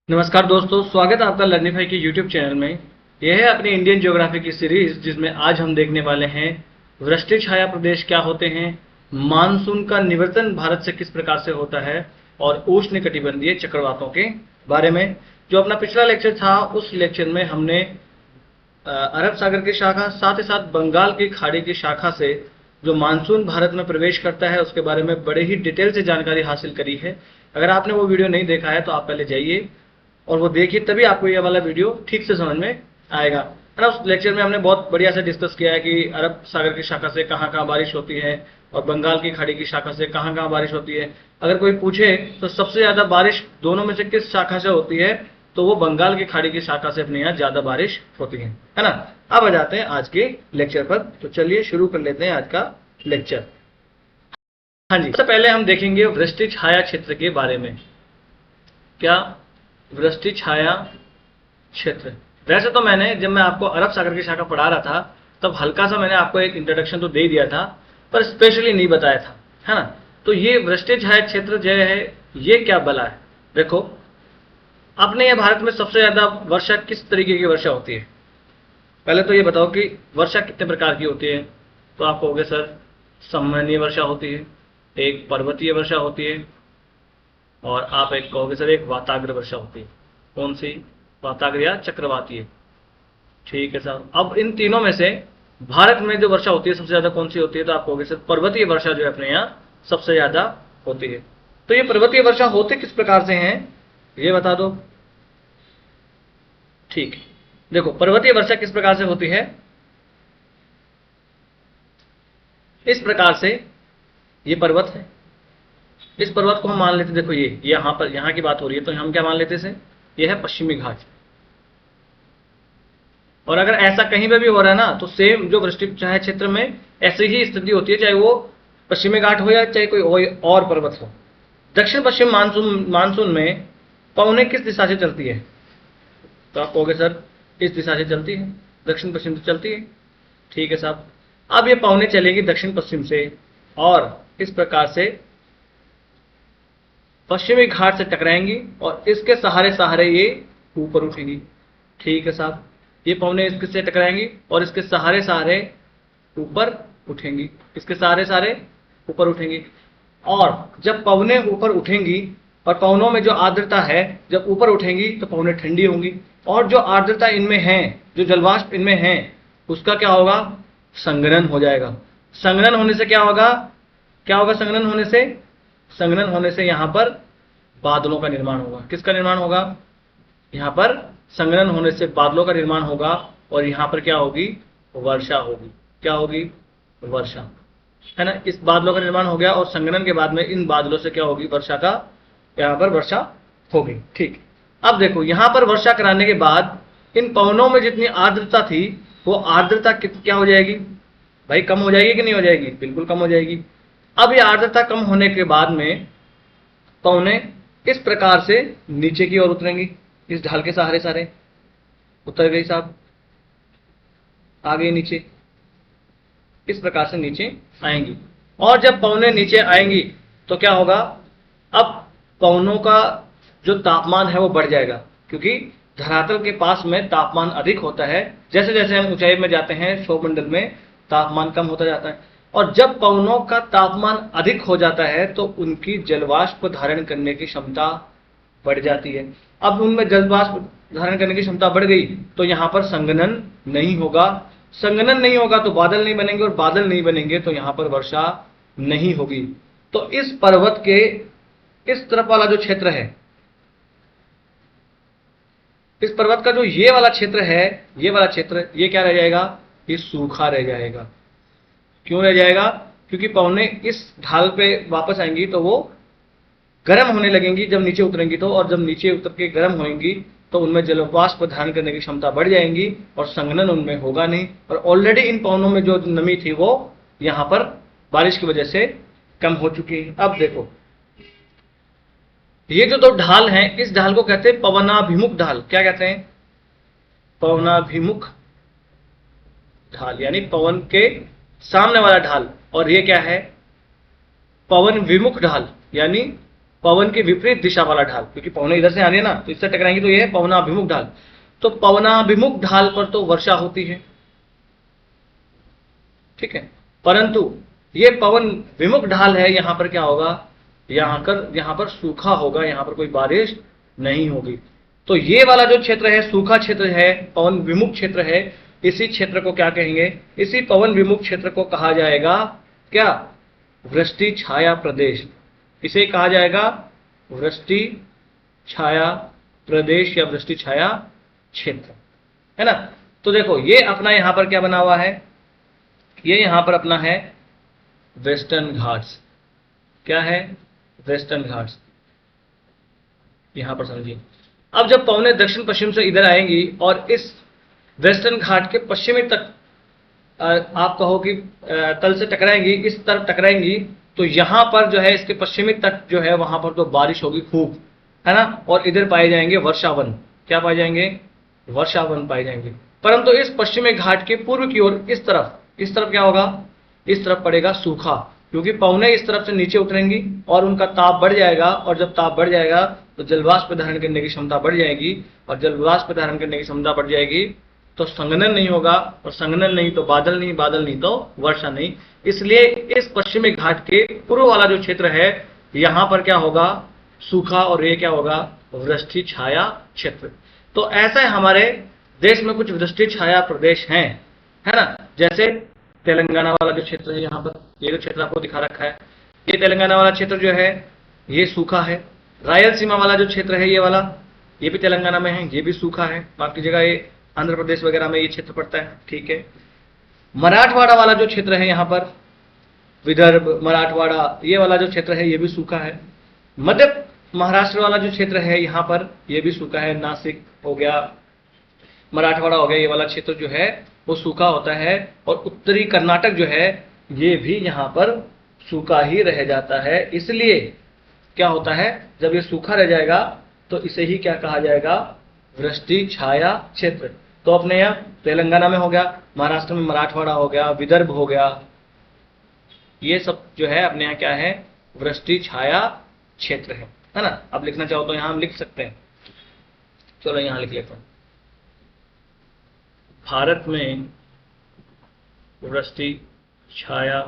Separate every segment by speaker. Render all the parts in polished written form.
Speaker 1: नमस्कार दोस्तों, स्वागत है आपका लर्निफाई के यूट्यूब चैनल में। यह है अपनी इंडियन ज्योग्राफी की सीरीज जिसमें आज हम देखने वाले हैं वृष्टि छाया प्रदेश क्या होते हैं, मानसून का निवर्तन भारत से किस प्रकार से होता है और उष्णकटिबंधीय चक्रवातों के बारे में। जो अपना पिछला लेक्चर था उस लेक्चर में हमने अरब सागर की शाखा साथ ही साथ बंगाल की खाड़ी की शाखा से जो मानसून भारत में प्रवेश करता है उसके बारे में बड़े ही डिटेल से जानकारी हासिल करी है। अगर आपने वो वीडियो नहीं देखा है तो आप पहले जाइए और वो देखिए, तभी आपको ये वाला वीडियो ठीक से समझ में आएगा, है ना। उस लेक्चर में हमने बहुत बढ़िया से डिस्कस किया है कि अरब सागर की शाखा से कहाँ कहाँ बारिश होती है और बंगाल की खाड़ी की शाखा से कहाँ कहाँ बारिश होती है। अगर कोई पूछे तो सबसे ज्यादा बारिश दोनों में से किस शाखा से होती है, तो वो बंगाल की खाड़ी की शाखा से अपने यहाँ ज्यादा बारिश होती है ना। अब आ जाते हैं आज के लेक्चर पर, तो चलिए शुरू कर लेते हैं आज का लेक्चर। हाँ जी, सबसे पहले हम देखेंगे वृष्टि छाया क्षेत्र के बारे में। क्या वृष्टि छाया क्षेत्र? वैसे तो जब मैं आपको अरब सागर की शाखा पढ़ा रहा था तब हल्का सा मैंने आपको एक इंट्रोडक्शन तो दे दिया था, पर स्पेशली नहीं बताया था, है ना। तो ये वृष्टि छाया क्षेत्र जो है ये क्या बला है। देखो, अपने ये भारत में सबसे ज्यादा वर्षा किस तरीके की वर्षा होती है। पहले तो ये बताओ कि वर्षा कितने प्रकार की होती है। तो आप कहोगे सर संवहनीय वर्षा होती है, एक पर्वतीय वर्षा होती है, और आप एक कहोगे सर एक वाताग्र वर्षा होती है। कौन सी? वाताग्र या चक्रवातीय। ठीक है सर। अब इन तीनों में से भारत में जो वर्षा होती है सबसे ज्यादा कौन सी होती है, तो आप कहोगे सर पर्वतीय वर्षा जो है अपने यहाँ सबसे ज्यादा होती है। तो ये पर्वतीय वर्षा होते किस प्रकार से हैं ये बता दो। ठीक है, देखो पर्वतीय वर्षा किस प्रकार से होती है। इस प्रकार से ये पर्वत है, इस पर्वत को हम मान लेते, देखो ये यहाँ पर यहाँ की बात हो रही है तो हम क्या मान लेते से, ये है पश्चिमी घाट। और अगर ऐसा कहीं पे भी हो रहा है ना तो सेम जो वृष्टि छाया क्षेत्र में ऐसी ही स्थिति होती है, चाहे वो पश्चिमी घाट हो या चाहे कोई और पर्वत हो। दक्षिण पश्चिम मानसून मानसून में पवनें किस दिशा से चलती है, तो आप कहोगे सर इस दिशा से चलती है, दक्षिण पश्चिम से चलती है। ठीक है साहब। अब ये पवनें चलेगी दक्षिण पश्चिम से और इस प्रकार से पश्चिमी घाट से टकराएंगी और इसके सहारे सहारे ये ऊपर उठेंगी। ठीक है साहब। ये पवनें इससे टकराएंगी और इसके सहारे सहारे ऊपर उठेंगी, इसके सहारे सहारे ऊपर उठेंगी। और जब पवनें ऊपर उठेंगी और पवनों में जो आर्द्रता है जब ऊपर उठेंगी तो पवनें ठंडी होंगी, और जो आर्द्रता इनमें है, जो जलवाष्प इनमें है, उसका क्या होगा, संघनन हो जाएगा। संघनन होने से क्या होगा, क्या होगा संघनन होने से, संघनन होने से यहां पर बादलों का निर्माण होगा। किसका निर्माण होगा, यहां पर संघनन होने से बादलों का निर्माण होगा और यहां पर क्या होगी, वर्षा होगी। क्या होगी, वर्षा, है ना। इस बादलों का निर्माण हो गया और संघनन के बाद में इन बादलों से क्या होगी, वर्षा का, यहां पर वर्षा होगी। ठीक। अब देखो यहां पर वर्षा कराने के बाद इन पवनों में जितनी आर्द्रता थी वो आर्द्रता क्या हो जाएगी भाई, कम हो जाएगी कि नहीं हो जाएगी, बिल्कुल कम हो जाएगी। अब ये आर्द्रता कम होने के बाद में पवनें इस प्रकार से नीचे की ओर उतरेंगी, इस ढाल के सहारे सहारे उतर गई साहब, आ गई नीचे, इस प्रकार से नीचे आएंगी। और जब पवनें नीचे आएंगी तो क्या होगा, अब पवनों का जो तापमान है वो बढ़ जाएगा, क्योंकि धरातल के पास में तापमान अधिक होता है। जैसे जैसे हम ऊंचाई में जाते हैं सौरमंडल में तापमान कम होता जाता है, और जब पवनों का तापमान अधिक हो जाता है तो उनकी जलवाष्प धारण करने की क्षमता बढ़ जाती है। अब उनमें जलवाष्प धारण करने की क्षमता बढ़ गई तो यहां पर संघनन नहीं होगा, संघनन नहीं होगा तो बादल नहीं बनेंगे, और बादल नहीं बनेंगे तो यहां पर वर्षा नहीं होगी। तो इस पर्वत के इस तरफ वाला जो क्षेत्र है, इस पर्वत का जो ये वाला क्षेत्र है, ये वाला क्षेत्र, ये क्या रह जाएगा, ये सूखा रह जाएगा। क्यों रह जाएगा, क्योंकि पवनें इस ढाल पे वापस आएंगी तो वो गर्म होने लगेंगी जब नीचे उतरेंगी तो, और जब नीचे उतर के गर्म होंगी तो उनमें जलवाष्प धारण करने की क्षमता बढ़ जाएंगी और संघनन उनमें होगा नहीं। और ऑलरेडी इन पवनों में जो नमी थी वो यहां पर बारिश की वजह से कम हो चुकी है। अब देखो ये जो दो ढाल हैं, इस ढाल को कहते हैं पवनाभिमुख ढाल। क्या कहते हैं, पवनाभिमुख ढाल, यानी पवन के सामने वाला ढाल। और ये क्या है, पवन विमुख ढाल, यानी पवन की विपरीत दिशा वाला ढाल, क्योंकि पवनें इधर से आ रही है ना, तो इससे टकराएंगी, तो ये है पवनाभिमुख ढाल। तो पवनाभिमुख ढाल पर तो वर्षा होती है, ठीक है, परंतु ये पवन विमुख ढाल है, यहां पर क्या होगा, यहां पर सूखा होगा, यहां पर कोई बारिश नहीं होगी। तो ये वाला जो क्षेत्र है सूखा क्षेत्र है, पवन विमुख क्षेत्र है, इसी क्षेत्र को क्या कहेंगे, इसी पवन विमुख क्षेत्र को कहा जाएगा क्या, वृष्टि छाया प्रदेश। इसे कहा जाएगा वृष्टि छाया प्रदेश या वृष्टि छाया क्षेत्र, है ना। तो देखो ये अपना यहां पर क्या बना हुआ है, ये यहां पर अपना है वेस्टर्न घाट्स। क्या है, वेस्टर्न घाट्स, यहां पर समझिए। अब जब पवनें दक्षिण पश्चिम से इधर आएंगी और इस वेस्टर्न घाट के पश्चिमी तट आप कहो कि तल से टकराएंगी, इस तरफ टकराएंगी, तो यहां पर जो है इसके पश्चिमी तट जो है वहां पर तो बारिश होगी खूब, है ना, और इधर पाए जाएंगे वर्षावन। क्या पाए जाएंगे, वर्षावन पाए जाएंगे। परंतु इस पश्चिमी घाट के पूर्व की ओर इस तरफ क्या होगा, इस तरफ पड़ेगा सूखा, क्योंकि पवनें इस तरफ से नीचे उतरेंगी और उनका ताप बढ़ जाएगा, और जब ताप बढ़ जाएगा तो जलवाष्प धारण करने की क्षमता बढ़ जाएगी, और जलवाष्प धारण करने की क्षमता बढ़ जाएगी तो संघनन नहीं होगा, और संघनन नहीं तो बादल नहीं, बादल नहीं तो वर्षा नहीं। इसलिए इस पश्चिमी घाट के पूर्व वाला जो क्षेत्र है यहां पर क्या होगा, सूखा, और ये क्या होगा, वृष्टि छाया क्षेत्र। तो ऐसा हमारे देश में कुछ वृष्टि छाया प्रदेश हैं, है ना। जैसे तेलंगाना वाला जो क्षेत्र है, यहाँ पर ये जो क्षेत्र आपको दिखा रखा है, ये तेलंगाना वाला क्षेत्र जो है ये सूखा है। रायलसीमा वाला जो क्षेत्र है ये वाला, ये भी तेलंगाना में है, ये भी सूखा है। माफ कीजिएगा, ये आंध्र प्रदेश वगैरह में ये क्षेत्र पड़ता है, ठीक है। मराठवाड़ा वाला जो क्षेत्र है यहाँ पर, विदर्भ, मराठवाड़ा, ये वाला जो क्षेत्र है ये भी सूखा है। मध्य महाराष्ट्र वाला जो क्षेत्र है यहाँ पर ये भी सूखा है, नासिक हो गया, मराठवाड़ा हो गया, ये वाला क्षेत्र जो है वो सूखा होता है। और उत्तरी कर्नाटक जो है ये भी यहाँ पर सूखा ही रह जाता है। इसलिए क्या होता है, जब ये सूखा रह जाएगा तो इसे ही क्या कहा जाएगा, वृष्टि छाया क्षेत्र। तो अपने यहाँ तेलंगाना में हो गया, महाराष्ट्र में मराठवाड़ा हो गया, विदर्भ हो गया, ये सब जो है अपने यहाँ क्या है, वृष्टि छाया क्षेत्र है ना। अब लिखना चाहो तो यहाँ हम लिख सकते हैं, चलो यहाँ लिख लेता हूं, भारत में वृष्टि छाया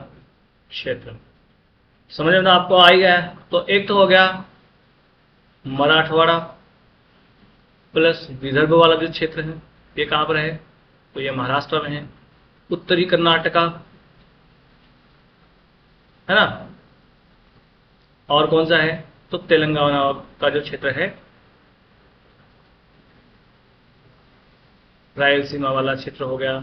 Speaker 1: क्षेत्र। समझ में आपको आ ही गया है। तो एक तो हो गया मराठवाड़ा प्लस विदर्भ वाला जो क्षेत्र है, ये कहाँ पर है, तो ये महाराष्ट्र में है। उत्तरी कर्नाटका, है ना, और कौन सा है, तो तेलंगाना का जो क्षेत्र है, रायलसीमा वाला क्षेत्र हो गया।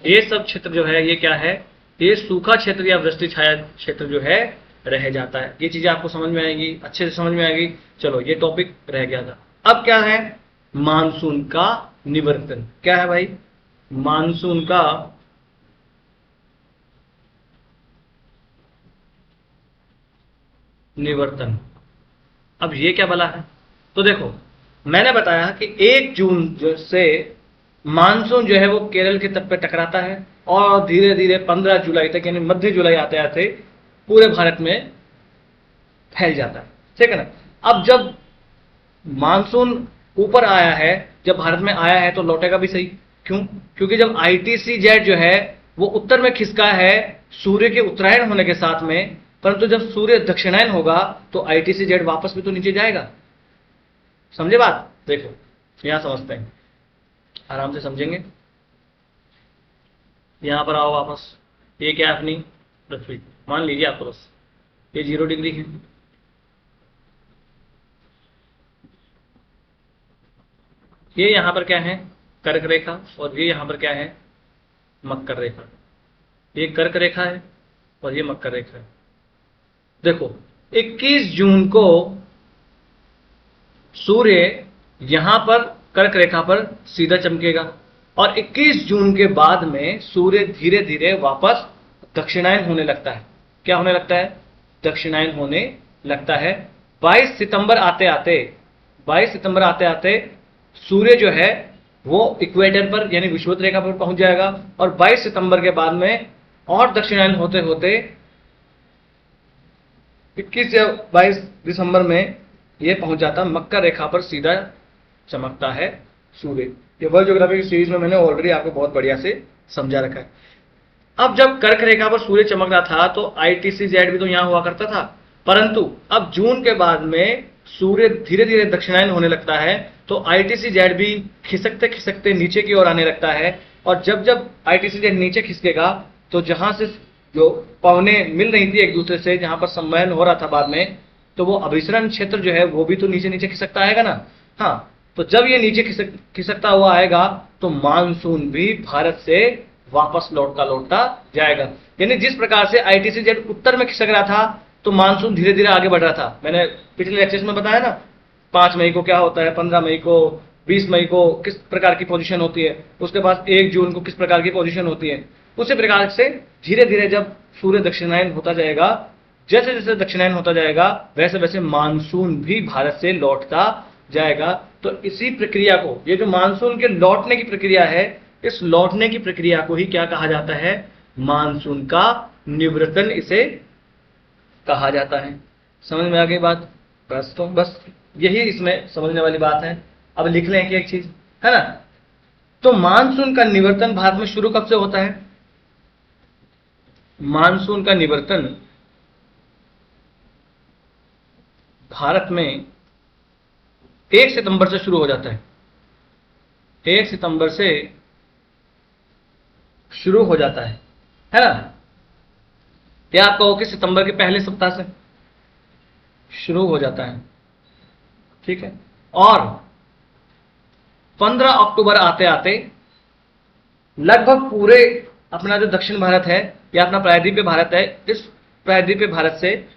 Speaker 1: ये सब क्षेत्र जो है ये क्या है, ये सूखा क्षेत्र या वृष्टि छाया क्षेत्र जो है रह जाता है। ये चीजें आपको समझ में आएगी, अच्छे से समझ में आएगी। चलो ये टॉपिक रह गया था। अब क्या है, मानसून का निवर्तन। क्या है भाई, मानसून का निवर्तन। अब ये क्या भला है, तो देखो मैंने बताया कि 1 जून जो से मानसून जो है वो केरल के तट पे टकराता है और धीरे धीरे 15 जुलाई तक, यानी मध्य जुलाई आते आते पूरे भारत में फैल जाता है, ठीक है ना। अब जब मानसून ऊपर आया है, जब भारत में आया है, तो लौटेगा भी सही। क्यों, क्योंकि जब ITC-Z जो है वो उत्तर में खिसका है सूर्य के उत्तरायण होने के साथ में, परंतु जब सूर्य दक्षिणायन होगा तो ITC-Z वापस भी तो नीचे जाएगा। समझे बात, देखो यहां समझते हैं, आराम से समझेंगे। यहां पर आओ वापस, ये क्या है अपनी पृथ्वी, मान लीजिए आपको बस ये 0 डिग्री है, ये यहां पर क्या है, कर्क रेखा, और ये यहां पर क्या है, मकर रेखा। ये कर्क रेखा है और ये मकर रेखा है। देखो 21 जून को सूर्य यहां पर कर्क रेखा पर सीधा चमकेगा, और 21 जून के बाद में सूर्य धीरे धीरे वापस दक्षिणायन होने लगता है। क्या होने लगता है, दक्षिणायन होने लगता है। 22 सितंबर आते आते सूर्य जो है वो इक्वेटर पर यानी विषुवत रेखा पर पहुंच जाएगा, और 22 सितंबर के बाद में और दक्षिणायन होते होते 21 या 22 दिसंबर में ये पहुंच जाता, मकर रेखा पर सीधा चमकता है सूर्य। ये वर्ल्ड ज्योग्राफी की सीरीज में मैंने ऑलरेडी आपको बहुत बढ़िया से समझा रखा है। अब जब कर्क रेखा पर सूर्य चमक रहा था तो ITCZ भी तो यहां हुआ करता था, परंतु अब जून के बाद में सूर्य धीरे धीरे दक्षिणायन होने लगता है, तो ITCZ भी खिसकते खिसकते नीचे की ओर आने लगता है। और जब जब ITCZ नीचे खिसकेगा तो जहां से जो पवनें मिल रही थी एक दूसरे से, जहां पर सम्मेलन हो रहा था बाद में, तो वो अभिसरण क्षेत्र जो है वो भी तो नीचे नीचे खिसकता आएगा ना। हाँ, तो जब ये नीचे खिसकता हुआ आएगा तो मानसून भी भारत से वापस लौटता जाएगा। यानी जिस प्रकार से ITCZ उत्तर में खिसक रहा था तो मानसून धीरे धीरे आगे बढ़ रहा था। मैंने पिछले लेक्चर्स में बताया ना, 5 मई को क्या होता है, 15 मई को, 20 मई को किस प्रकार की पोजीशन होती है, उसके बाद 1 जून को किस प्रकार की पोजीशन होती है। उसी प्रकार से धीरे धीरे जब सूर्य दक्षिणायन होता जाएगा, जैसे जैसे दक्षिणायन होता जाएगा वैसे वैसे मानसून भी भारत से लौटता जाएगा। तो इसी प्रक्रिया को, ये जो मानसून के लौटने की प्रक्रिया है, इस लौटने की प्रक्रिया को ही क्या कहा जाता है, मानसून का निवर्तन इसे कहा जाता है। समझ में आ गई बात? बस यही इसमें समझने वाली बात है। अब लिख लें कि एक चीज है ना, तो मानसून का निवर्तन भारत में शुरू कब से होता है? मानसून का निवर्तन भारत में 1 सितंबर से शुरू हो जाता है। 1 सितंबर से शुरू हो जाता है ना। या आप कहो कि सितंबर के पहले सप्ताह से शुरू हो जाता है, ठीक है। और 15 अक्टूबर आते आते लगभग पूरे अपना जो दक्षिण भारत है या अपना प्रायद्वीपीय भारत है, इस प्रायद्वीपीय भारत से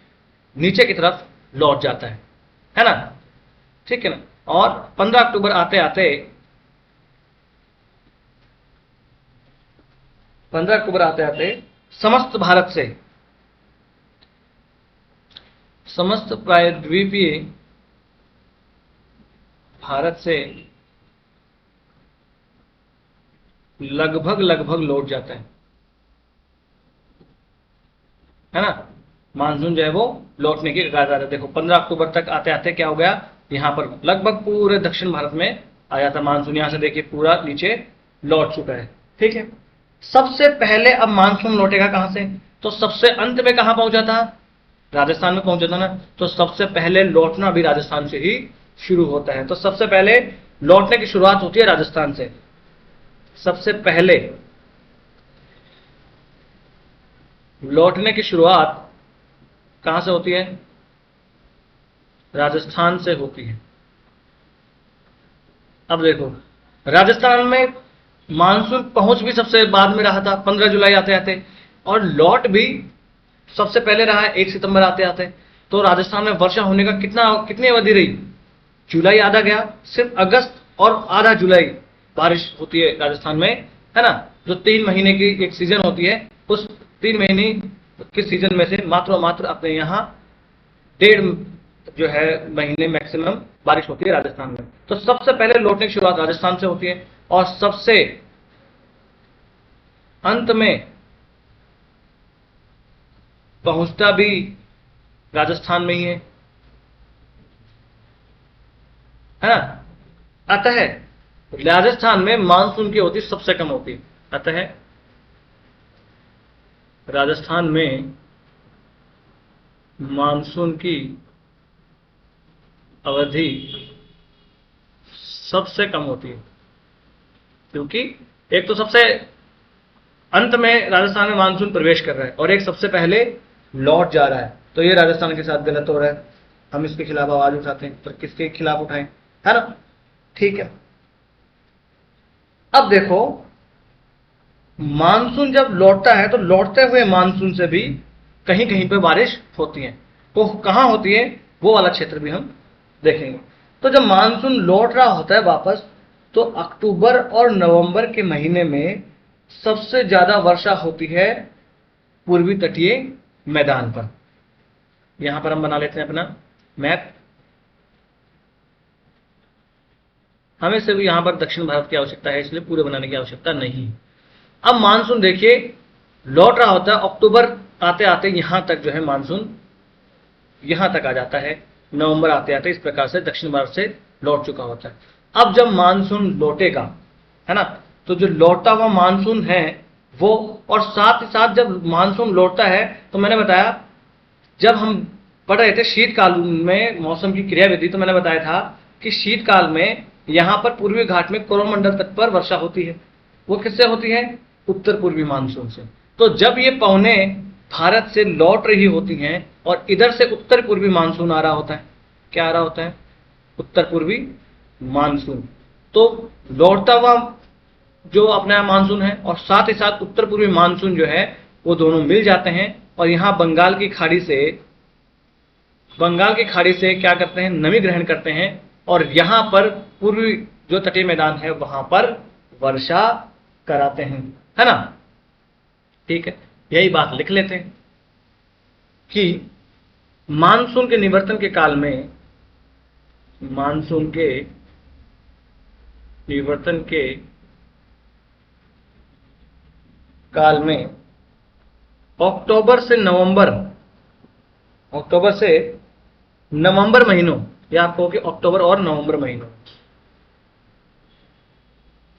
Speaker 1: नीचे की तरफ लौट जाता है ना, ठीक है ना। और 15 अक्टूबर आते आते 15 अक्टूबर आते आते समस्त भारत से, समस्त प्रायद्वीपीय भारत से लगभग लौट जाता है ना। मानसून जो है वो लौटने की कगार है। देखो 15 अक्टूबर तक आते आते क्या हो गया, यहां पर लगभग पूरे दक्षिण भारत में आ जाता मानसून। यहां से देखिए पूरा नीचे लौट चुका है, ठीक है। सबसे पहले अब मानसून लौटेगा कहां से, तो सबसे अंत में कहां पहुंचा था, राजस्थान में पहुंचा था ना। तो सबसे पहले लौटना भी राजस्थान से ही शुरू होता है। तो सबसे पहले लौटने की शुरुआत होती है राजस्थान से। सबसे पहले लौटने की शुरुआत कहां से होती है, राजस्थान से होती है। अब देखो राजस्थान में मानसून पहुंच भी सबसे बाद में रहा था 15 जुलाई आते आते, और लौट भी सबसे पहले रहा है 1 सितंबर आते आते। तो राजस्थान में वर्षा होने का कितनी अवधि रही, जुलाई आधा गया, सिर्फ अगस्त और आधा जुलाई बारिश होती है राजस्थान में, है ना। जो 3 महीने की एक सीजन होती है, उस 3 महीने के सीजन में से मात्र अपने यहाँ 1.5 जो है महीने मैक्सिमम बारिश होती है राजस्थान में। तो सबसे पहले लौटने की शुरुआत राजस्थान से होती है, और सबसे अंत में पहुंचता भी राजस्थान में ही है ना। अतः राजस्थान में मानसून की अवधि सबसे कम होती है। अतः राजस्थान में मानसून की अवधि सबसे कम होती है, क्योंकि एक तो सबसे अंत में राजस्थान में मानसून प्रवेश कर रहा है और एक सबसे पहले लौट जा रहा है। तो ये राजस्थान के साथ गलत हो रहा है, हम इसके खिलाफ आवाज उठाते हैं। तो किसके खिलाफ उठाएं, है ना, ठीक है। अब देखो मानसून जब लौटता है तो लौटते हुए मानसून से भी कहीं कहीं पे बारिश होती है। तो कहां होती है वो वाला क्षेत्र भी हम देखेंगे। तो जब मानसून लौट रहा होता है वापस, तो अक्टूबर और नवंबर के महीने में सबसे ज्यादा वर्षा होती है पूर्वी तटीय मैदान पर। यहां पर हम बना लेते हैं अपना मैप। हमें सिर्फ यहां पर दक्षिण भारत की आवश्यकता है, इसलिए पूरे बनाने की आवश्यकता नहीं। अब मानसून देखिए लौट रहा होता है, अक्टूबर आते आते यहां तक जो है मानसून यहां तक आ जाता है, नवंबर आते आते इस प्रकार से दक्षिण भारत से लौट चुका होता है। अब जब मानसून लौटेगा, है ना, तो जो लौटा हुआ मानसून है वो, और साथ ही साथ जब मानसून लौटता है तो मैंने बताया, जब हम पढ़ रहे थे शीतकाल में मौसम की क्रियाविधि, तो मैंने बताया था कि शीतकाल में यहां पर पूर्वी घाट में कोरोमंडल तट पर वर्षा होती है। वो किससे होती है? उत्तर पूर्वी मानसून से। तो जब ये पवनें भारत से लौट रही होती हैं और इधर से उत्तर पूर्वी मानसून आ रहा होता है, क्या आ रहा होता है? उत्तर पूर्वी मानसून। तो लौटता हुआ जो अपना मानसून है और साथ ही साथ उत्तर पूर्वी मानसून जो है वो दोनों मिल जाते हैं, और यहां बंगाल की खाड़ी से क्या करते हैं? नमी ग्रहण करते हैं, और यहां पर पूर्वी जो तटीय मैदान है वहां पर वर्षा कराते हैं, है ना। ठीक है, यही बात लिख लेते हैं कि मानसून के निवर्तन के काल में, मानसून के निवर्तन के काल में अक्टूबर से नवंबर महीनों, या आप कहो कि अक्टूबर और नवंबर महीनों,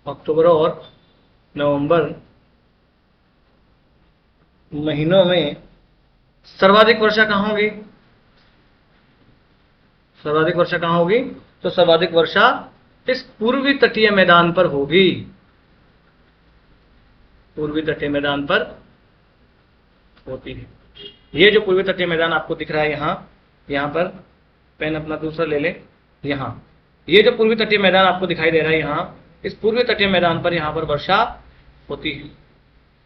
Speaker 1: अक्टूबर और नवंबर महीनों में सर्वाधिक वर्षा कहां होगी? सर्वाधिक वर्षा कहां होगी? तो सर्वाधिक वर्षा इस पूर्वी तटीय मैदान पर होगी। पूर्वी तटीय मैदान पर होती है। ये जो पूर्वी तटीय मैदान आपको दिख रहा है यहां पर पेन अपना दूसरा ले ले, यहां ये जो पूर्वी तटीय मैदान आपको दिखाई दे रहा है, यहां इस पूर्वी तटीय मैदान पर यहां पर वर्षा होती है।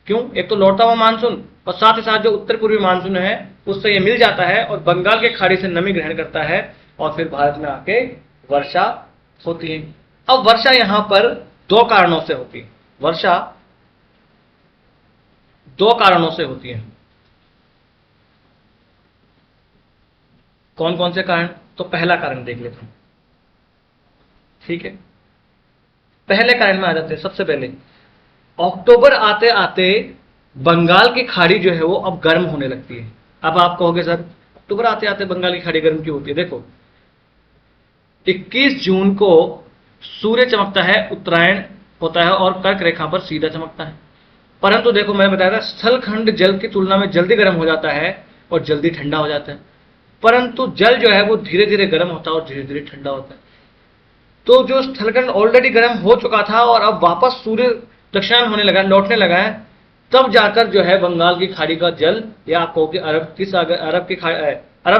Speaker 1: क्यों? एक तो लौटता हुआ मानसून और साथ ही साथ जो उत्तर पूर्वी मानसून है उससे ये मिल जाता है और बंगाल के खाड़ी से नमी ग्रहण करता है और फिर भारत में आके वर्षा होती है। अब वर्षा यहां पर दो कारणों से होती है। वर्षा दो कारणों से होती है। कौन कौन से कारण? तो पहला कारण देख लेते हैं। ठीक है, पहले कारण में आ जाते हैं। सबसे पहले अक्टूबर आते आते बंगाल की खाड़ी जो है वो अब गर्म होने लगती है। अब आप कहोगे सर अक्टूबर आते आते बंगाल की खाड़ी गर्म क्यों होती है? देखो 21 जून को सूर्य चमकता है, उत्तरायण होता है और कर्क रेखा पर सीधा चमकता है। परंतु देखो मैंने बताया था स्थलखंड जल की तुलना में जल्दी गर्म हो जाता है और जल्दी ठंडा हो जाता है, परंतु जल जो है वो धीरे धीरे गर्म होता है और धीरे धीरे ठंडा होता है। तो जो स्थलखंड ऑलरेडी गर्म हो चुका था और अब वापस सूर्य दक्षिणायन होने लगा, लौटने लगा है, तब जाकर जो है बंगाल की खाड़ी का जल, या आप कहोगे अरब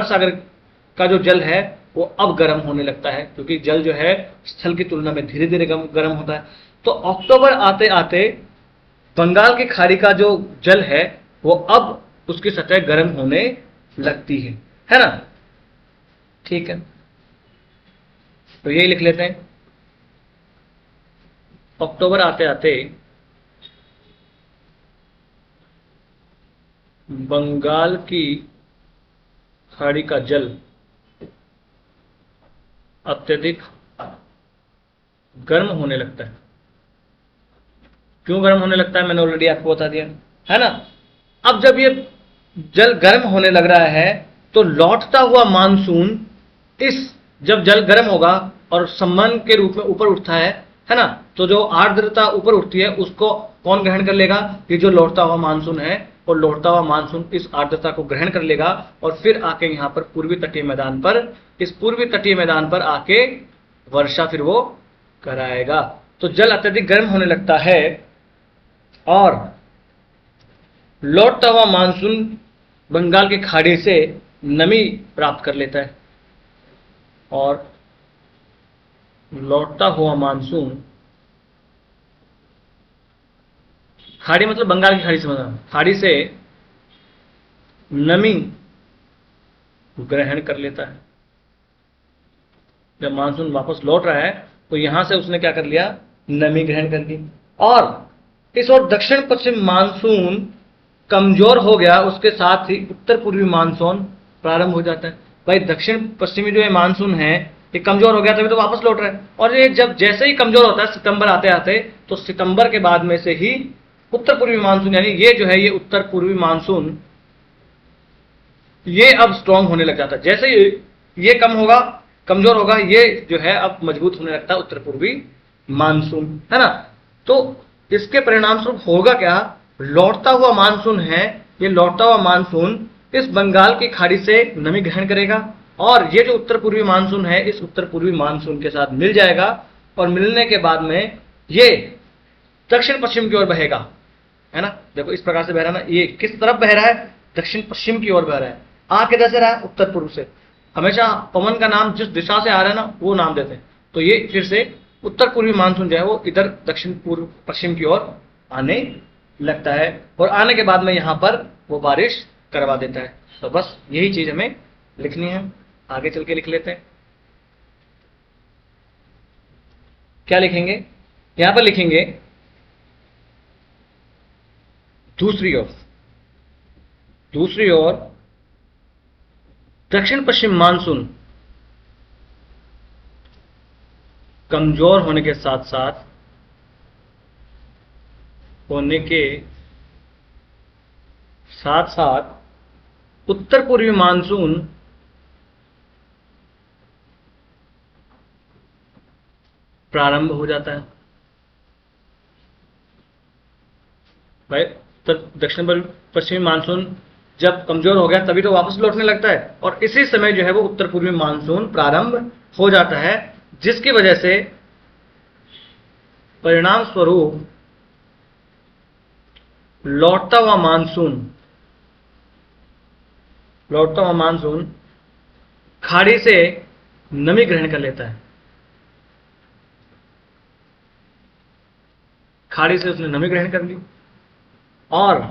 Speaker 1: सागर का जो जल है वो अब गर्म होने लगता है, क्योंकि जल जो है स्थल की तुलना में धीरे धीरे गर्म होता है। तो अक्टूबर आते आते बंगाल की खाड़ी का जो जल है वो अब उसकी सतह गर्म होने लगती है ना। ठीक है, तो यही लिख लेते हैं। अक्टूबर आते आते बंगाल की खाड़ी का जल अत्यधिक गर्म होने लगता है। क्यों गर्म होने लगता है मैंने ऑलरेडी आपको बता दिया, है ना। अब जब ये जल गर्म होने लग रहा है तो लौटता हुआ मानसून जब जल गर्म होगा और सम्मान के रूप में ऊपर उठता है ना, तो जो आर्द्रता ऊपर उठती है उसको कौन ग्रहण कर लेगा? ये जो लौटता हुआ मानसून है, और लौटता हुआ मानसून इस आर्द्रता को ग्रहण कर लेगा और फिर आके यहाँ पर पूर्वी तटीय मैदान पर, इस पूर्वी तटीय मैदान पर आके वर्षा फिर वो कराएगा। तो जल अत्यधिक गर्म होने लगता है और लौटता हुआ मानसून बंगाल की खाड़ी से नमी प्राप्त कर लेता है, और लौटता हुआ मानसून, खाड़ी मतलब बंगाल की खाड़ी से, खाड़ी से नमी ग्रहण कर लेता है। जब मानसून वापस लौट रहा है तो यहां से उसने क्या कर लिया? नमी ग्रहण कर ली, और इस ओर दक्षिण पश्चिम मानसून कमजोर हो गया, उसके साथ ही उत्तर पूर्वी मानसून प्रारंभ हो जाता है। भाई दक्षिण पश्चिमी जो ये मानसून है ये कमजोर हो गया, तभी तो वापस लौट रहा है। और ये जब जैसे ही कमजोर होता है सितंबर आते आते, तो सितंबर के बाद में से ही उत्तर पूर्वी मानसून, यानी ये जो है ये उत्तर पूर्वी मानसून ये अब स्ट्रांग होने लग जाता है। जैसे ये कम होगा, कमजोर होगा, ये जो है अब मजबूत होने लगता है उत्तर पूर्वी मानसून, है ना। तो इसके परिणाम स्वरूप होगा क्या, लौटता हुआ मानसून है, ये लौटता हुआ मानसून इस बंगाल की खाड़ी से नमी ग्रहण करेगा और ये जो उत्तर पूर्वी मानसून है इस उत्तर पूर्वी मानसून के साथ मिल जाएगा और मिलने के बाद में ये दक्षिण पश्चिम की ओर बहेगा, है ना। देखो इस प्रकार से बह रहा है ना, ये किस तरफ बह रहा है, दक्षिण पश्चिम की ओर बह रहा है। आ किधर से रहा है, उत्तर पूर्व से। हमेशा पवन का नाम जिस दिशा से आ रहा है ना वो नाम देते हैं। तो ये फिर से उत्तर पूर्वी मानसून जो है वो इधर दक्षिण पूर्व पश्चिम की ओर आने लगता है और आने के बाद में यहां पर वो बारिश करवा देता है। तो बस यही चीज हमें लिखनी है, आगे चल के लिख लेते हैं। क्या लिखेंगे, यहां पर लिखेंगे दूसरी ओर दक्षिण पश्चिम मानसून कमजोर होने के साथ साथ उत्तर पूर्वी मानसून प्रारंभ हो जाता है। भाई दक्षिण पश्चिमी मानसून जब कमजोर हो गया तभी तो वापस लौटने लगता है और इसी समय जो है वो उत्तर पूर्वी मानसून प्रारंभ हो जाता है, जिसकी वजह से परिणाम स्वरूप लौटता हुआ मानसून खाड़ी से नमी ग्रहण कर लेता है। खाड़ी से उसने नमी ग्रहण कर ली और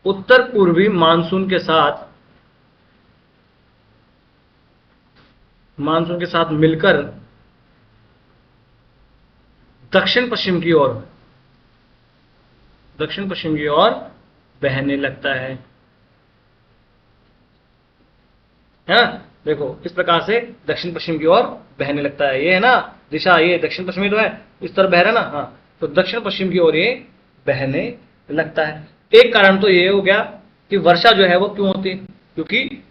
Speaker 1: उत्तर पूर्वी मानसून के साथ मिलकर दक्षिण पश्चिम की ओर बहने लगता है ना। देखो इस प्रकार से दक्षिण पश्चिम की ओर बहने लगता है। ये है ना दिशा, ये दक्षिण पश्चिमी तो है, इस तरफ बह रहा है ना। हाँ, तो दक्षिण पश्चिम की ओर ये बहने लगता है। एक कारण तो ये हो गया कि वर्षा जो है वो क्यों होती है, क्योंकि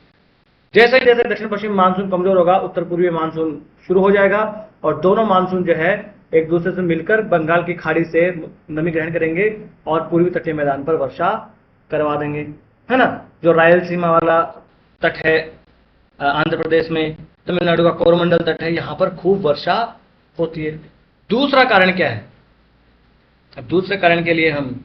Speaker 1: जैसे जैसे दक्षिण पश्चिम मानसून कमजोर होगा उत्तर पूर्वी मानसून शुरू हो जाएगा और दोनों मानसून जो है एक दूसरे से मिलकर बंगाल की खाड़ी से नमी ग्रहण करेंगे और पूर्वी तटीय मैदान पर वर्षा करवा देंगे, है ना। जो रायलसीमा वाला तट है आंध्र प्रदेश में, तमिलनाडु का कोरोमंडल तट है, यहां पर खूब वर्षा होती है। दूसरा कारण क्या है, अब दूसरे कारण के लिए हम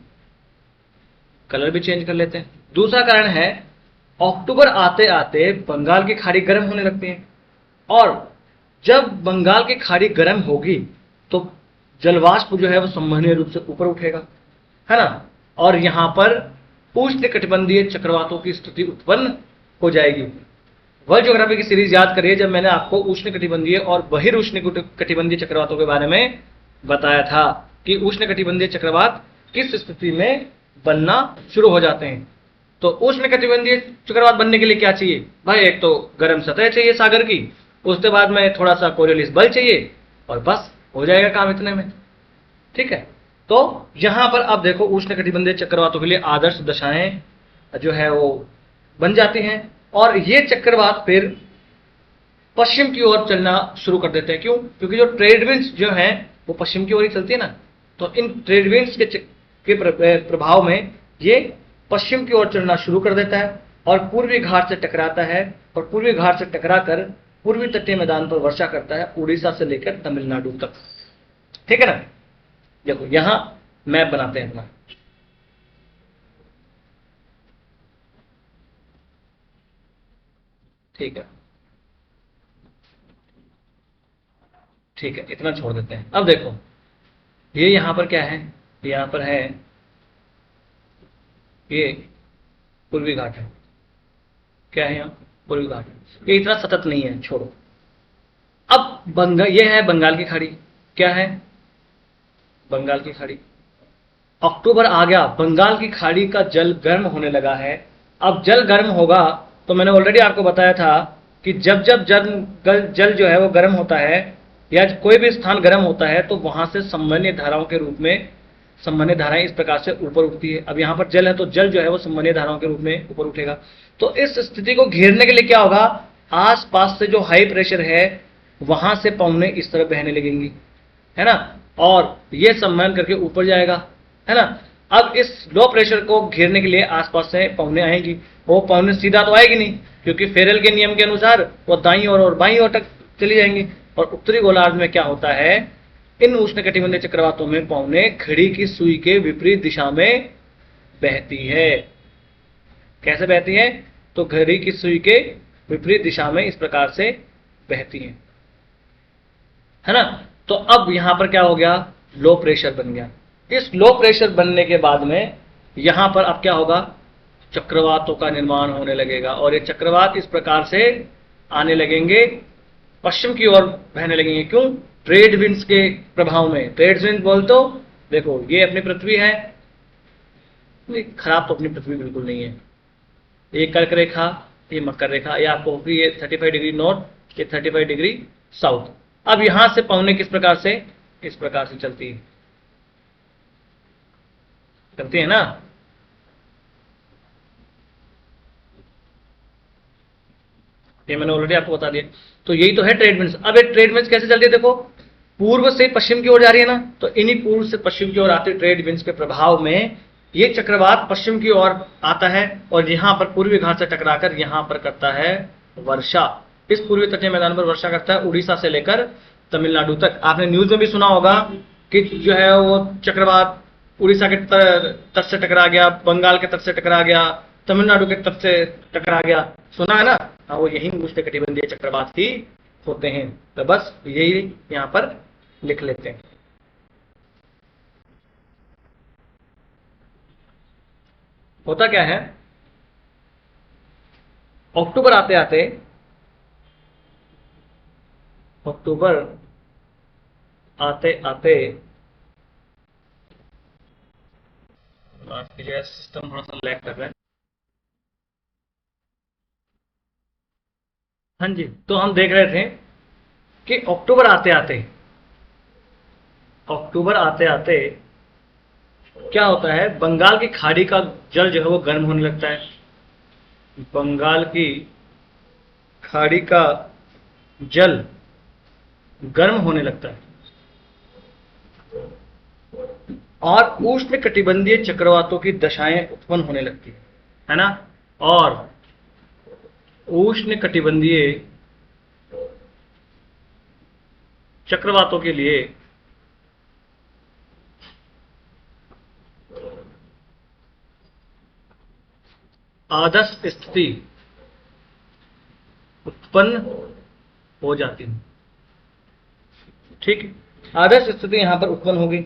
Speaker 1: कलर भी चेंज कर लेते हैं। दूसरा कारण है अक्टूबर आते आते बंगाल की खाड़ी गर्म होने लगती है और जब बंगाल की खाड़ी गर्म होगी तो जलवाष्प जो है वो संवहनीय रूप से ऊपर उठेगा, है ना, और यहां पर उष्णकटिबंधीय चक्रवातों की स्थिति उत्पन्न हो जाएगी। वर्ल्ड ज्योग्राफी की सीरीज याद करिए, जब मैंने आपको उष्णकटिबंधीय और बहिरुष्णकटिबंधीय चक्रवातों के बारे में बताया था कि उष्णकटिबंधीय चक्रवात किस स्थिति में बनना शुरू हो जाते हैं। तो उष्णकटिबंधीय चक्रवात बनने के लिए क्या चाहिए भाई, एक तो गर्म सतह चाहिए सागर की, उसके बाद में थोड़ा सा कोरियोलिस बल चाहिए और बस हो जाएगा काम इतने में, ठीक है। तो यहां पर अब देखो उष्णकटिबंधीय चक्रवातों के लिए आदर्श दशाएं जो है वो बन जाती हैं और ये चक्रवात फिर पश्चिम की ओर चलना शुरू कर देते हैं। क्यों, क्योंकि जो ट्रेड विंड्स जो हैं वो पश्चिम की ओर ही चलती है ना। तो इन ट्रेड विंड्स के प्रभाव में ये पश्चिम की ओर चलना शुरू कर देता है और पूर्वी घाट से टकराता है और पूर्वी घाट से टकराकर पूर्वी तटीय मैदान पर वर्षा करता है उड़ीसा से लेकर तमिलनाडु तक, ठीक है ना। देखो यहां मैप बनाते हैं अपना, ठीक है, ठीक है, इतना छोड़ देते हैं। अब देखो ये यहां पर क्या है, यहां पर है ये पूर्वी घाट है, क्या है यहाँ पूर्वी घाट है, ये इतना सतत नहीं है, छोड़ो। अब ये है बंगाल की खाड़ी, क्या है बंगाल की खाड़ी। अक्टूबर आ गया, बंगाल की खाड़ी का जल गर्म होने लगा है। अब जल गर्म होगा तो मैंने ऑलरेडी आपको बताया था कि जब जब जल जो है वो गर्म होता है या कोई भी स्थान गर्म होता है तो वहां से संवहनीय धाराओं के रूप में संवहनीय धाराएं इस प्रकार से ऊपर उठती है। अब यहाँ पर जल है तो जल जो है वो संवहनीय धाराओं के रूप में ऊपर उठेगा। तो इस स्थिति को घेरने के लिए क्या होगा, आसपास से जो हाई प्रेशर है वहां से पवने इस तरह बहने लगेंगी, है ना, और ये संवहन करके ऊपर जाएगा, है ना। अब इस लो प्रेशर को घेरने के लिए आसपास से पवने आएंगी। वो पवने सीधा तो आएगी नहीं, क्योंकि फेरेल के नियम के अनुसार वो दाईं ओर और बाईं ओर तक चली जाएंगी। और उत्तरी गोलार्ध में क्या होता है, इन उष्णकटिबंधीय चक्रवातों में पवने घड़ी की सुई के विपरीत दिशा में बहती है। कैसे बहती है, तो घड़ी की सुई के विपरीत दिशा में इस प्रकार से बहती है ना। तो अब यहां पर क्या हो गया, लो प्रेशर बन गया। इस लो प्रेशर बनने के बाद में यहां पर अब क्या होगा, चक्रवातों का निर्माण होने लगेगा। और ये चक्रवात इस प्रकार से आने लगेंगे, पश्चिम की ओर बहने लगेंगे। क्यों, ट्रेड विंड्स के प्रभाव में। ट्रेड विंड बोल तो देखो ये अपनी पृथ्वी है, खराब तो अपनी पृथ्वी बिल्कुल नहीं है। ये कर्क रेखा, ये मकर रेखा, ये आपको होगी ये 35 डिग्री नॉर्थ, ये 35 डिग्री साउथ। अब यहां से पवने किस प्रकार से, इस प्रकार से चलती है ना। ये मैंने ऑलरेडी आपको बता दिया। तो यही तो है ट्रेड विंड्स। अब ये ट्रेड विंड्स कैसे चलती है, देखो पूर्व से पश्चिम की ओर जा रही है ना, तो इन्हीं पूर्व से पश्चिम की ओर आते ट्रेड विंड्स के प्रभाव में ये चक्रवात पश्चिम की ओर आता है और यहां पर पूर्वी घाट से टकराकर यहां पर करता है वर्षा। इस पूर्वी तटीय मैदान पर वर्षा करता है, उड़ीसा से लेकर तमिलनाडु तक। आपने न्यूज में भी सुना होगा कि जो है वो चक्रवात उड़ीसा के तट से टकरा गया, बंगाल के तट से टकरा गया, तमिलनाडु के तट से टकरा गया, सुना है ना। हाँ, वो यही उष्णकटिबंधीय चक्रवात ही होते हैं। तो बस यही यहां पर लिख लेते हैं। होता क्या है, अक्टूबर आते आते माफ कीजिएगा, सिस्टम थोड़ा सा लैग कर रहा है। हाँ जी, तो हम देख रहे थे कि अक्टूबर आते आते क्या होता है, बंगाल की खाड़ी का जल जो है वो गर्म होने लगता है। बंगाल की खाड़ी का जल गर्म होने लगता है और उष्णकटिबंधीय चक्रवातों की दशाएं उत्पन्न होने लगती है ना। और उष्णकटिबंधीय चक्रवातों के लिए आदर्श स्थिति उत्पन्न हो जाती है। ठीक, आदर्श स्थिति यहां पर उत्पन्न होगी।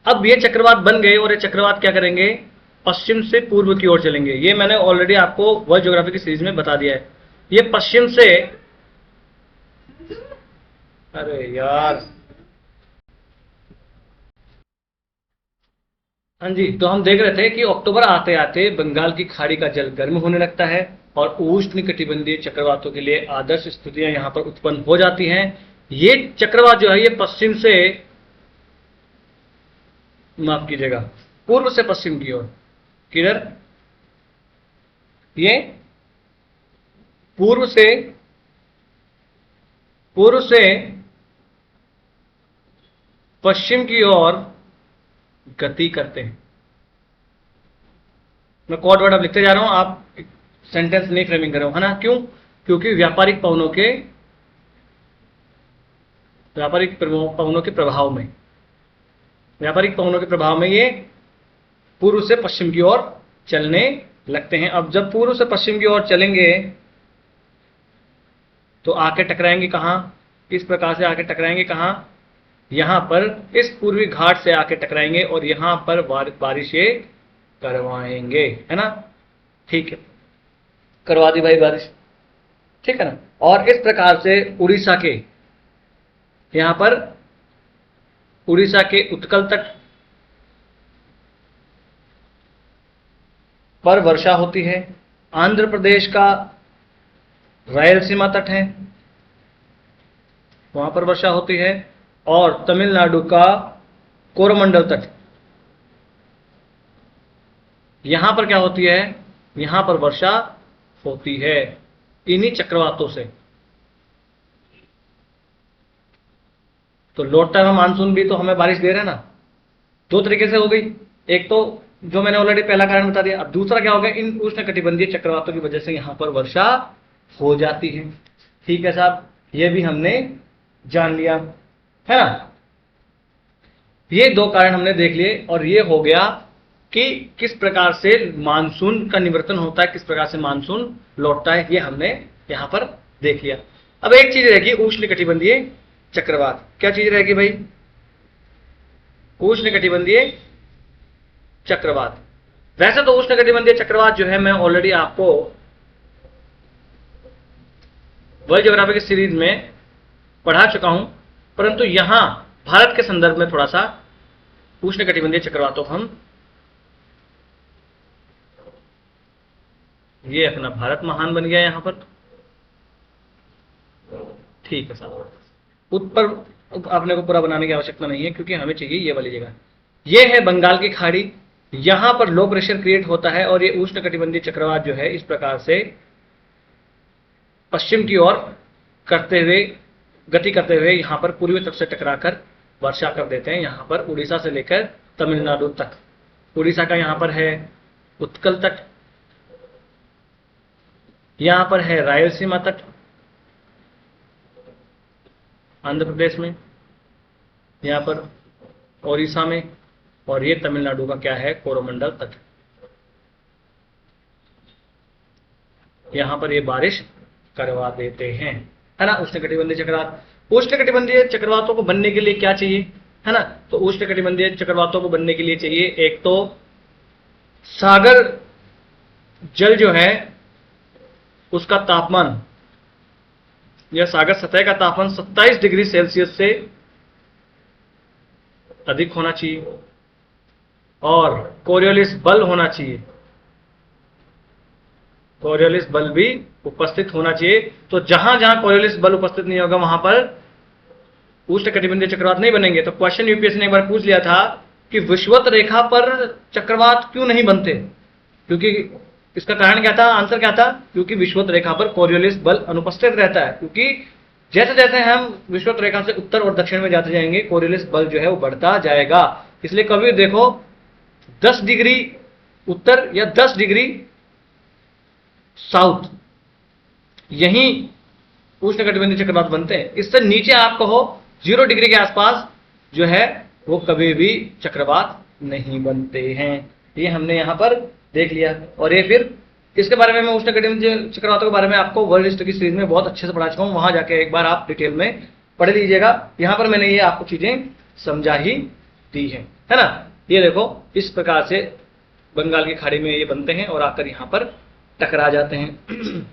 Speaker 1: अब ये चक्रवात बन गए और ये चक्रवात क्या करेंगे, पश्चिम से पूर्व की ओर चलेंगे। ये मैंने ऑलरेडी आपको वर्ल्ड ज्योग्राफी की सीरीज में बता दिया है। ये पश्चिम से, अरे यार, हाँ जी, तो हम देख रहे थे कि अक्टूबर आते आते बंगाल की खाड़ी का जल गर्म होने लगता है और उष्णकटिबंधीय चक्रवातों के लिए आदर्श स्थितियां यहां पर उत्पन्न हो जाती हैं। ये चक्रवात जो है ये पश्चिम से, माफ कीजिएगा, पूर्व से पश्चिम की ओर, किधर, ये पूर्व से पश्चिम की ओर गति करते हैं। मैं कोड वर्ड अब लिखते जा रहा हूं, आप सेंटेंस नहीं फ्रेमिंग कर रहे हो, है ना। क्यों, क्योंकि व्यापारिक पवनों के प्रभाव में ये पूर्व से पश्चिम की ओर चलने लगते हैं। अब जब पूर्व से पश्चिम की ओर चलेंगे तो आके टकराएंगे कहां, इस प्रकार से आके टकराएंगे कहां, यहां पर इस पूर्वी घाट से आके टकराएंगे और यहां पर बारिश ये करवाएंगे, है ना। ठीक है, करवा दी भाई बारिश, ठीक है ना। और इस प्रकार से उड़ीसा के, यहां पर उड़ीसा के उत्कल तट पर वर्षा होती है। आंध्र प्रदेश का रायलसीमा तट है, वहां पर वर्षा होती है। और तमिलनाडु का कोरोमंडल तट, यहां पर क्या होती है, यहां पर वर्षा होती है इन्हीं चक्रवातों से। तो लौट टाइम में मानसून भी तो हमें बारिश दे रहे हैं ना। दो तरीके से हो गई, एक तो जो मैंने ऑलरेडी पहला कारण बता दिया। अब दूसरा क्या हो गया, इन उष्णकटिबंधीय चक्रवातों की वजह से यहां पर वर्षा हो जाती है। ठीक है साहब, ये भी हमने जान लिया, है ना। ये दो कारण हमने देख लिए, और ये हो गया कि किस प्रकार से मानसून का निवर्तन होता है, किस प्रकार से मानसून लौटता है, ये हमने यहां पर देख लिया। अब एक चीज रहेगी उष्णकटिबंधीय चक्रवात। क्या चीज रहेगी भाई, उष्णकटिबंधीय चक्रवात। वैसे तो उष्णकटिबंधीय चक्रवात जो है मैं ऑलरेडी आपको वर्ल्ड ज्योग्राफी की सीरीज में पढ़ा चुका हूं, परंतु यहां भारत के संदर्भ में थोड़ा सा उष्णकटिबंधीय चक्रवातों को हम, ये अपना भारत महान बन गया यहां पर। ठीक है साहब, उत्तर अपने को पूरा बनाने की आवश्यकता नहीं है, क्योंकि हमें चाहिए ये वाली जगह। ये है बंगाल की खाड़ी, यहां पर लो प्रेशर क्रिएट होता है, और ये उष्णकटिबंधीय चक्रवात जो है इस प्रकार से पश्चिम की ओर करते हुए, गति करते हुए यहां पर पूर्वी तट से टकराकर वर्षा कर देते हैं, यहां पर उड़ीसा से लेकर तमिलनाडु तक। उड़ीसा का यहां पर है उत्कल तट, यहां पर है रायलसीमा तट आंध्र प्रदेश में, यहां पर ओडिशा में, और ये तमिलनाडु का क्या है, कोरोमंडल तट। यहां पर ये बारिश करवा देते हैं, है ना। उष्णकटिबंधीय चक्रवात, उष्णकटिबंधीय चक्रवातों को बनने के लिए क्या चाहिए, है ना। तो उष्णकटिबंधीय चक्रवातों को बनने के लिए चाहिए एक तो सागर जल जो है उसका तापमान, या सागर सतह का तापमान 27 डिग्री सेल्सियस से अधिक होना चाहिए, और कोरियोलिस बल होना चाहिए, कोरियोलिस बल भी उपस्थित होना चाहिए। तो जहां जहां कोरियोलिस बल उपस्थित नहीं होगा वहां पर उष्णकटिबंधीय चक्रवात नहीं बनेंगे। तो क्वेश्चन यूपीएससी ने एक बार पूछ लिया था कि विषुवत रेखा पर चक्रवात क्यों नहीं बनते, क्योंकि इसका कारण क्या था, आंसर क्या था, क्योंकि विषुवत रेखा पर कोरियोलिस बल अनुपस्थित रहता है। क्योंकि जैसे जैसे हम विषुवत रेखा से उत्तर और दक्षिण में जाते जाएंगे कोरियोलिस बल जो है वो बढ़ता जाएगा। इसलिए कभी देखो 10 डिग्री उत्तर या 10 डिग्री साउथ, यही उष्णकटिबंधीय चक्रवात बनते हैं। इससे नीचे आप कहो 0 डिग्री के आसपास जो है वो कभी भी चक्रवात नहीं बनते हैं। ये हमने यहां पर देख लिया। और ये फिर इसके बारे में मैं उष्णकटिबंधीय चक्रवातों के बारे में आपको वर्ल्ड हिस्ट्री की सीरीज में बहुत अच्छे से पढ़ा चुका हूं, वहां जाके एक बार आप डिटेल में पढ़ लीजिएगा। यहां पर मैंने ये आपको चीजें समझा ही दी है ना। ये देखो इस प्रकार से बंगाल की खाड़ी में ये बनते हैं और आकर यहां पर टकरा जाते हैं।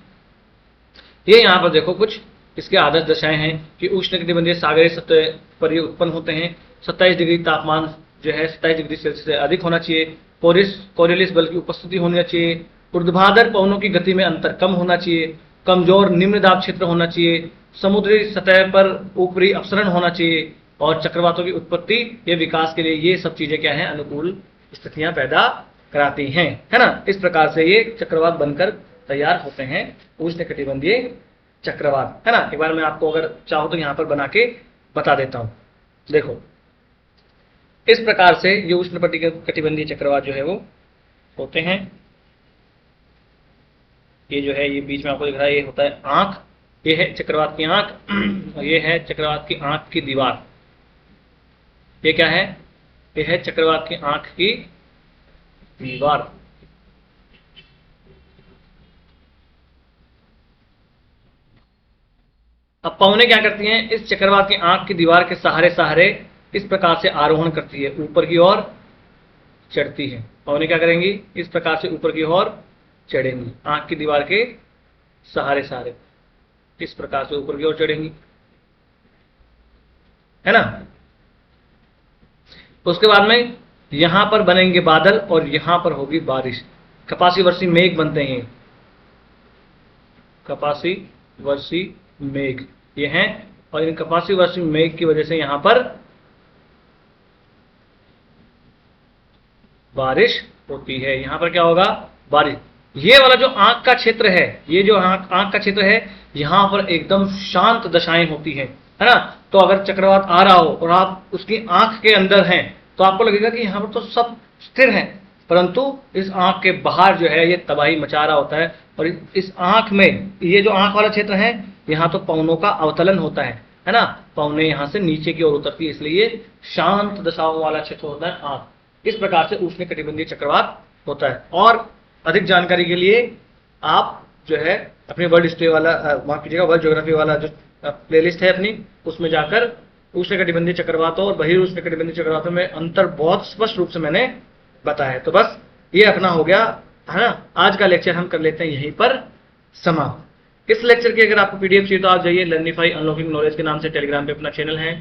Speaker 1: ये यहां पर देखो कुछ इसके आदर्श दशाएं हैं कि उष्णकटिबंधीय सागरीय सतह पर ये उत्पन्न होते हैं। 27 डिग्री तापमान जो है 27 डिग्री सेल्सियस से अधिक होना चाहिए, कोरियोलिस बल की उपस्थिति होनी चाहिए, ऊर्ध्वाधर पवनों की गति में अंतर कम होना चाहिए, कमजोर निम्न दाब क्षेत्र होना चाहिए, समुद्री सतह पर ऊपरी अपसरण होना चाहिए, और चक्रवातों की उत्पत्ति ये विकास के लिए ये सब चीजें क्या है, अनुकूल स्थितियां पैदा कराती हैं, है ना। इस प्रकार से ये चक्रवात बनकर तैयार होते हैं, उष्णकटिबंधीय चक्रवात, है ना। एक बार मैं आपको अगर चाहो तो यहां पर बना के बता देता हूं। देखो इस प्रकार से ये उष्णकटिबंधीय चक्रवात जो है वो होते हैं। ये जो है ये बीच में आपको दिख रहा है, ये होता है आंख, ये है चक्रवात की आंख, और ये है चक्रवात की आंख की दीवार। ये क्या है, ये है चक्रवात की आंख की दीवार। अब पवनें क्या करती हैं, इस चक्रवात की आंख की दीवार के सहारे सहारे इस प्रकार से आरोहण करती है, ऊपर की ओर चढ़ती है। पवनें क्या करेंगी, इस प्रकार से ऊपर की ओर चढ़ेंगी, आंख की दीवार के सहारे सहारे इस प्रकार से ऊपर की ओर चढ़ेंगी, है ना। उसके बाद में यहां पर बनेंगे बादल और यहां पर होगी बारिश। कपासी वर्षी मेघ बनते हैं, कपासी वर्षी मेघ ये हैं, और इन कपासी वर्षी मेघ की वजह से यहां पर बारिश होती है। यहाँ पर क्या होगा, बारिश। ये वाला जो आंख का क्षेत्र है, ये जो आंख का क्षेत्र है, यहाँ पर एकदम शांत दशाएं होती हैं, है ना। तो अगर चक्रवात आ रहा हो और आप उसकी आंख के अंदर हैं तो आपको लगेगा कि यहाँ पर तो सब स्थिर है, परंतु इस आंख के बाहर जो है ये तबाही मचा रहा होता है। और इस आंख में, ये जो आंख वाला क्षेत्र है, यहाँ तो पवनों का अवतलन होता है ना। पवने यहाँ से नीचे की ओर उतरती है, इसलिए शांत दशाओं वाला क्षेत्र होता है आंख। इस प्रकार से उष्णकटिबंधीय चक्रवात होता है। और अधिक जानकारी के लिए आप जो है अपने वर्ल्ड हिस्ट्री वाला, माफ कीजिएगा, वर्ल्ड ज्योग्राफी वाला जो प्लेलिस्ट है अपनी, उसमें जाकर उष्णकटिबंधीय चक्रवातों और बहिर उष्णकटिबंधीय चक्रवातों में अंतर बहुत स्पष्ट रूप से मैंने बताया है। तो बस ये अपना हो गया, है ना। आज का लेक्चर हम कर लेते हैं यहीं पर समाप्त। इस लेक्चर की अगर आपको पीडीएफ चाहिए तो आप जाइए लर्निफाई अनलॉकिंग नॉलेज के नाम से टेलीग्राम पे अपना चैनल है,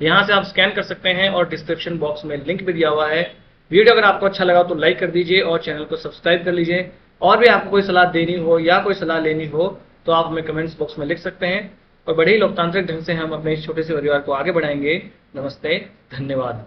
Speaker 1: यहाँ से आप स्कैन कर सकते हैं और डिस्क्रिप्शन बॉक्स में लिंक भी दिया हुआ है। वीडियो अगर आपको अच्छा लगा तो लाइक कर दीजिए और चैनल को सब्सक्राइब कर लीजिए। और भी आपको कोई सलाह देनी हो या कोई सलाह लेनी हो तो आप हमें कमेंट्स बॉक्स में लिख सकते हैं और बड़े ही लोकतांत्रिक ढंग से हम अपने इस छोटे से परिवार को आगे बढ़ाएंगे। नमस्ते, धन्यवाद।